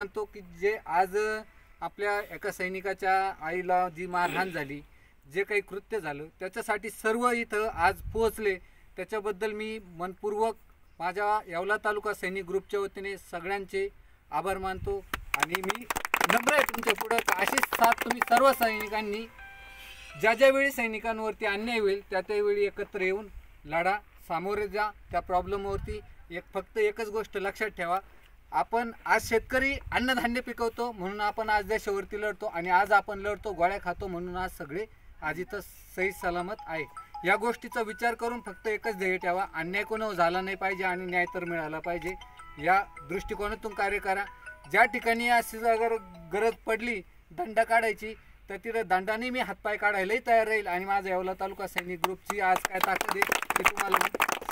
मानतो की जे आज आपल्या एका सैनिकाच्या आईला जी मारहाण झाली, जे काही कृत्य झालं त्याच्यासाठी सर्व इथं आज पोहोचले, त्याच्याबद्दल मी मनपूर्वक माझ्या येवला तालुका सैनिक ग्रुपच्या वतीने सगळ्यांचे आभार मानतो। आणि मी नम्र आहे तुमच्या पुढे अशीच साथ तुम्ही सर्व सैनिकांनी ज्या ज्यावेळी सैनिकांवरती अन्याय होईल त्या त्यावेळी एकत्र येऊन लढा, सामोरे जा त्या प्रॉब्लेमवरती। फक्त एकच गोष्ट लक्षात ठेवा, आपण आज शेतकरी अन्नधान्य पिकवतो म्हणून आपण आज देशावरती लढतो, आणि आज आपण लढतो गोळ्या खातो म्हणून आज सगळे आज इथं सही सलामत आहे। या गोष्टीचा विचार करून फक्त एकच ध्येय ठेवा, अन्याय कोणावर झाला नाही पाहिजे आणि न्याय तर मिळाला पाहिजे, या दृष्टिकोनातून कार्य करा। ज्या ठिकाणी अशी जर गरज पडली दंड काढायची तर तिथे दंडाने मी हातपाय काढायलाही तयार राहील। आणि माझा येवला तालुका सैनिक ग्रुपची आज काय ताकद आहे ती तुम्हाला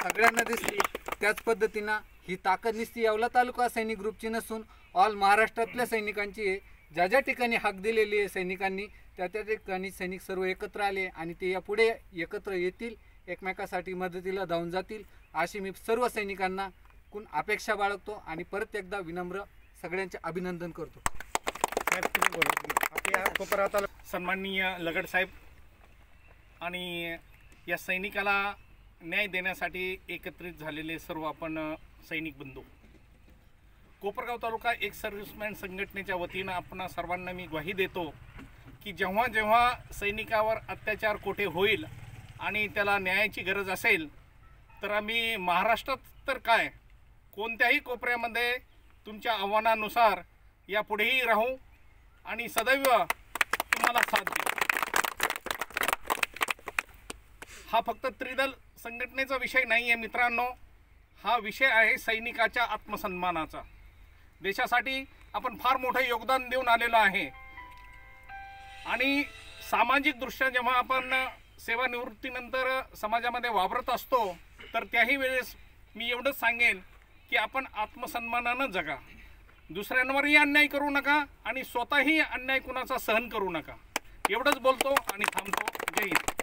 सगळ्यांना दिसली। त्याच पद्धतीनं ही ताकद निसती येवला तालुका सैनिक ग्रुपची नसून ऑल महाराष्ट्रातल्या सैनिकांची आहे। ज्या ज्या ठिकाणी हाक दिलेली आहे सैनिकांनी त्या त्या ठिकाणी सैनिक सर्व एकत्र आले आणि ते यापुढे एकत्र येतील, एकमेकासाठी मदतीला धावून जातील अशी मी सर्व सैनिकांना अपेक्षा बाळगतो आणि परत एकदा विनम्र सगळ्यांचे अभिनंदन करतो। आपल्या कोपरात सन्माननीय लगड साहेब आणि या सैनिकाला न्याय देण्यासाठी एकत्रित झालेले सर्व आपण सैनिक बंधू, कोपरगाव तालुका एक सर्व्हिसमॅन संघटनेच्या वतीनं आपण सर्वांना मी ग्वाही देतो की जेव्हा जेव्हा सैनिकावर अत्याचार कोठे होईल आणि त्याला न्यायाची गरज असेल तर आम्ही महाराष्ट्रात तर काय कोणत्याही कोपऱ्यामध्ये तुमच्या आव्हानानुसार यापुढेही राहू आणि सदैव तुम्हाला साथ देऊ। हा फक्त त्रिदल संघटनेचा विषय नाही आहे मित्रांनो, हा विषय आहे सैनिकाच्या आत्मसन्मानाचा। देशासाठी आपण फार मोठे योगदान देऊन आलेलो आहे आणि सामाजिक दृष्ट्या जेव्हा आपण सेवानिवृत्तीनंतर समाजामध्ये वावरत असतो तर त्याही वेळेस मी एवढंच सांगेन की आपण आत्मसन्मानानं जगा, दुसऱ्यांवरही अन्याय करू नका आणि स्वतःही अन्याय कुणाचा सहन करू नका। एवढंच बोलतो आणि थांबतो। जय हिंद।